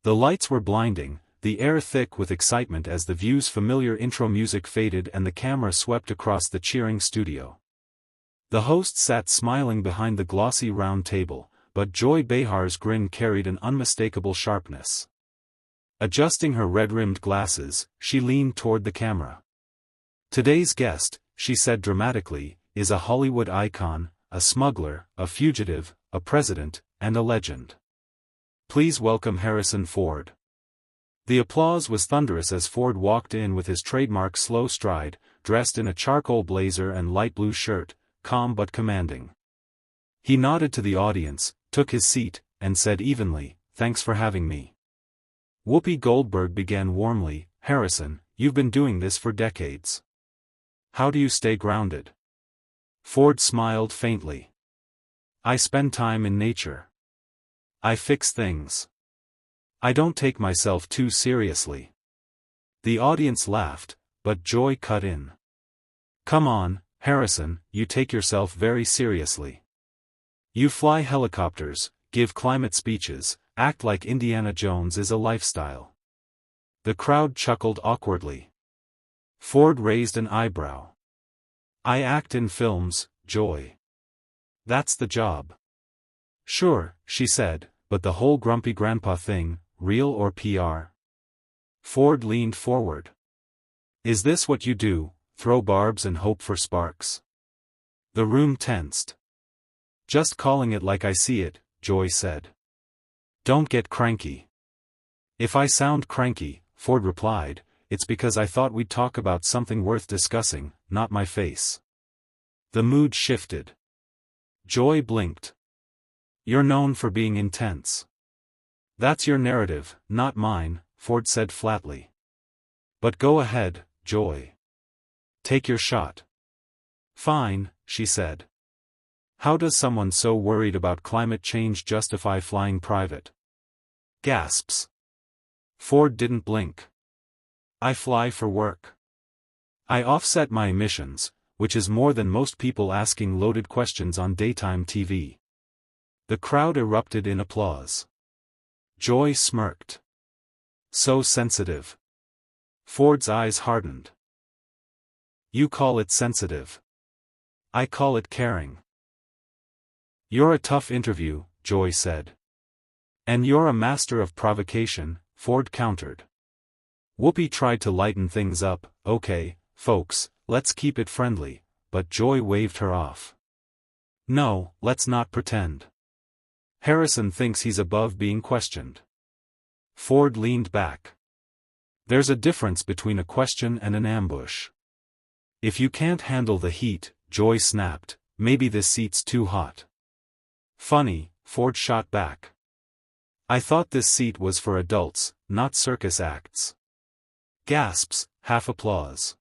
The lights were blinding, the air thick with excitement as the View's familiar intro music faded and the camera swept across the cheering studio. The host sat smiling behind the glossy round table, but Joy Behar's grin carried an unmistakable sharpness. Adjusting her red-rimmed glasses, she leaned toward the camera. "Today's guest," she said dramatically, "is a Hollywood icon, a smuggler, a fugitive, a president, and a legend. Please welcome Harrison Ford." The applause was thunderous as Ford walked in with his trademark slow stride, dressed in a charcoal blazer and light blue shirt, calm but commanding. He nodded to the audience, took his seat, and said evenly, "Thanks for having me." Whoopi Goldberg began warmly, "Harrison, you've been doing this for decades. How do you stay grounded?" Ford smiled faintly. "I spend time in nature. I fix things. I don't take myself too seriously." The audience laughed, but Joy cut in. "Come on, Harrison, you take yourself very seriously. You fly helicopters, give climate speeches, act like Indiana Jones is a lifestyle." The crowd chuckled awkwardly. Ford raised an eyebrow. "I act in films, Joy. That's the job." "Sure," she said, "but the whole grumpy grandpa thing, real or PR?" Ford leaned forward. "Is this what you do, throw barbs and hope for sparks?" The room tensed. "Just calling it like I see it," Joy said. "Don't get cranky." "If I sound cranky," Ford replied, "it's because I thought we'd talk about something worth discussing, not my face." The mood shifted. Joy blinked. "You're known for being intense." "That's your narrative, not mine," Ford said flatly. "But go ahead, Joy. Take your shot." "Fine," she said. "How does someone so worried about climate change justify flying private?" Gasps. Ford didn't blink. "I fly for work. I offset my emissions, which is more than most people asking loaded questions on daytime TV." The crowd erupted in applause. Joy smirked. "So sensitive." Ford's eyes hardened. "You call it sensitive. I call it caring." "You're a tough interview," Joy said. "And you're a master of provocation," Ford countered. Whoopi tried to lighten things up, "Okay, folks, let's keep it friendly," but Joy waved her off. "No, let's not pretend. Harrison thinks he's above being questioned." Ford leaned back. "There's a difference between a question and an ambush. If you can't handle the heat," Joy snapped, "maybe this seat's too hot." "Funny," Ford shot back. "I thought this seat was for adults, not circus acts." Gasps, half applause.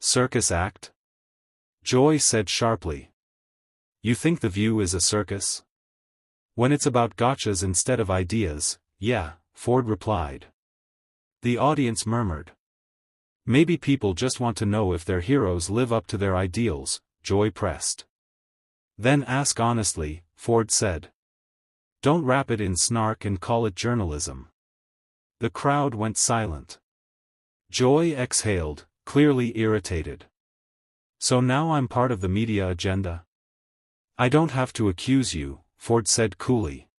"Circus act?" Joy said sharply. "You think The View is a circus?" "When it's about gotchas instead of ideas, yeah," Ford replied. The audience murmured. "Maybe people just want to know if their heroes live up to their ideals," Joy pressed. "Then ask honestly," Ford said. "Don't wrap it in snark and call it journalism." The crowd went silent. Joy exhaled, clearly irritated. "So now I'm part of the media agenda?" "I don't have to accuse you," Ford said coolly.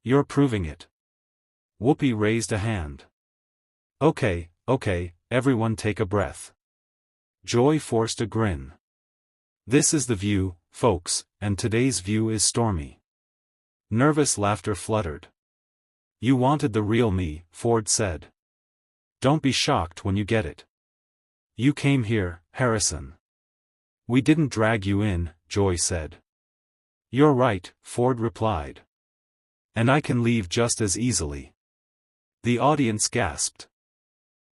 "You're proving it." Whoopi raised a hand. Okay, everyone take a breath." Joy forced a grin. "This is The View, folks, and today's view is stormy." Nervous laughter fluttered. "You wanted the real me," Ford said. "Don't be shocked when you get it. You came here, Harrison." "We didn't drag you in," Joy said. "You're right," Ford replied. "And I can leave just as easily." The audience gasped.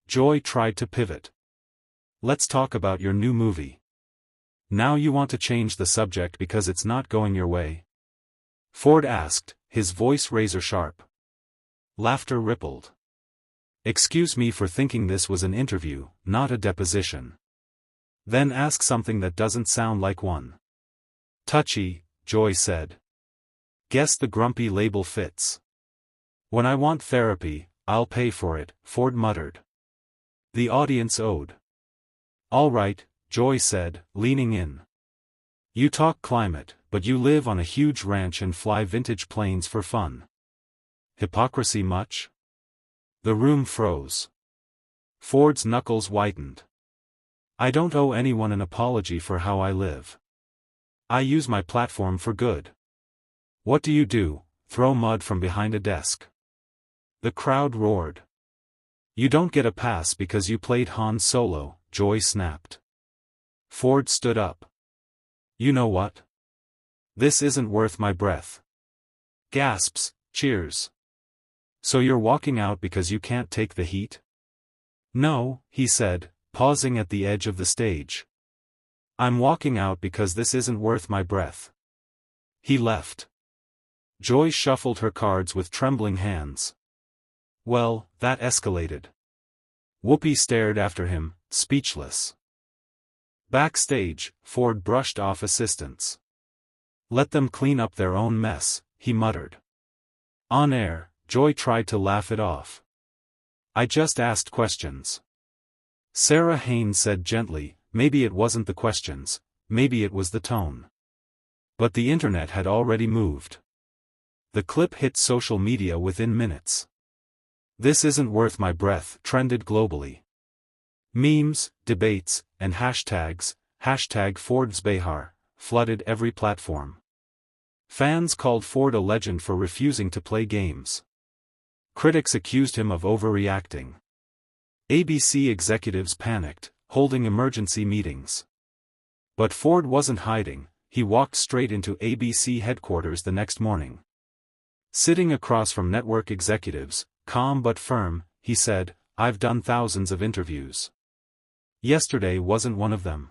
Joy tried to pivot. "Let's talk about your new movie. Now you want to change the subject because it's not going your way?" Ford asked, his voice razor-sharp. Laughter rippled. "Excuse me for thinking this was an interview, not a deposition." "Then ask something that doesn't sound like one." "Touchy," Joy said. "Guess the grumpy label fits." When I want therapy, I'll pay for it, Ford muttered. The audience owed. All right, Joy said, leaning in. You talk climate, but you live on a huge ranch and fly vintage planes for fun. Hypocrisy much? The room froze. Ford's knuckles whitened. I don't owe anyone an apology for how I live. I use my platform for good. What do? Throw mud from behind a desk? The crowd roared. You don't get a pass because you played Han Solo, Joy snapped. Ford stood up. You know what? This isn't worth my breath. Gasps, cheers. So you're walking out because you can't take the heat? No, he said, pausing at the edge of the stage. I'm walking out because this isn't worth my breath. He left. Joy shuffled her cards with trembling hands. Well, that escalated. Whoopi stared after him, speechless. Backstage, Ford brushed off assistants. Let them clean up their own mess, he muttered. On air, Joy tried to laugh it off. I just asked questions. Sarah Haynes said gently, maybe it wasn't the questions, maybe it was the tone. But the internet had already moved. The clip hit social media within minutes. This isn't worth my breath trended globally. Memes, debates, and hashtags, #FordsBehar, flooded every platform. Fans called Ford a legend for refusing to play games. Critics accused him of overreacting. ABC executives panicked, holding emergency meetings. But Ford wasn't hiding, he walked straight into ABC headquarters the next morning. Sitting across from network executives, calm but firm, he said, I've done thousands of interviews. Yesterday wasn't one of them.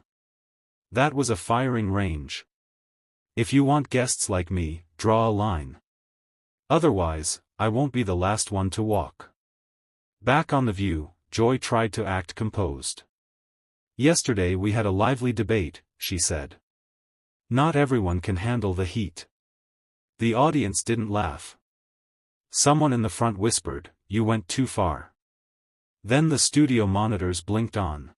That was a firing range. If you want guests like me, draw a line. Otherwise, I won't be the last one to walk. Back on The View, Joy tried to act composed. Yesterday we had a lively debate, she said. Not everyone can handle the heat. The audience didn't laugh. Someone in the front whispered, you went too far. Then the studio monitors blinked on.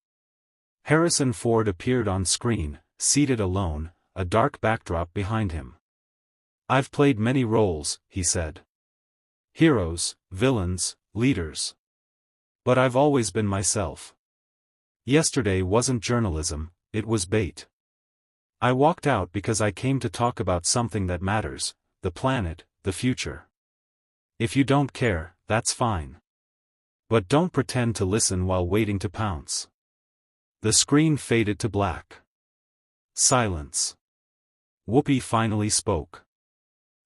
Harrison Ford appeared on screen, seated alone, a dark backdrop behind him. I've played many roles, he said. Heroes, villains, leaders. But I've always been myself. Yesterday wasn't journalism, it was bait. I walked out because I came to talk about something that matters, the planet, the future. If you don't care, that's fine. But don't pretend to listen while waiting to pounce. The screen faded to black. Silence. Whoopi finally spoke.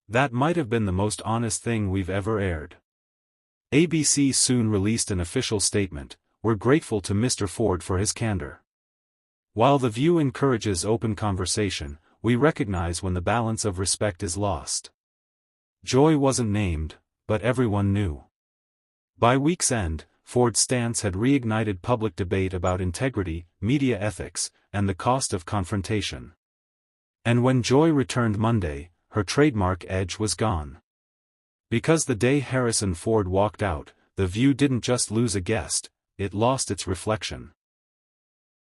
That might have been the most honest thing we've ever aired. ABC soon released an official statement, we're grateful to Mr. Ford for his candor. While The View encourages open conversation, we recognize when the balance of respect is lost. Joy wasn't named, but everyone knew. By week's end, Ford's stance had reignited public debate about integrity, media ethics, and the cost of confrontation. And when Joy returned Monday, her trademark edge was gone. Because the day Harrison Ford walked out, The View didn't just lose a guest, it lost its reflection.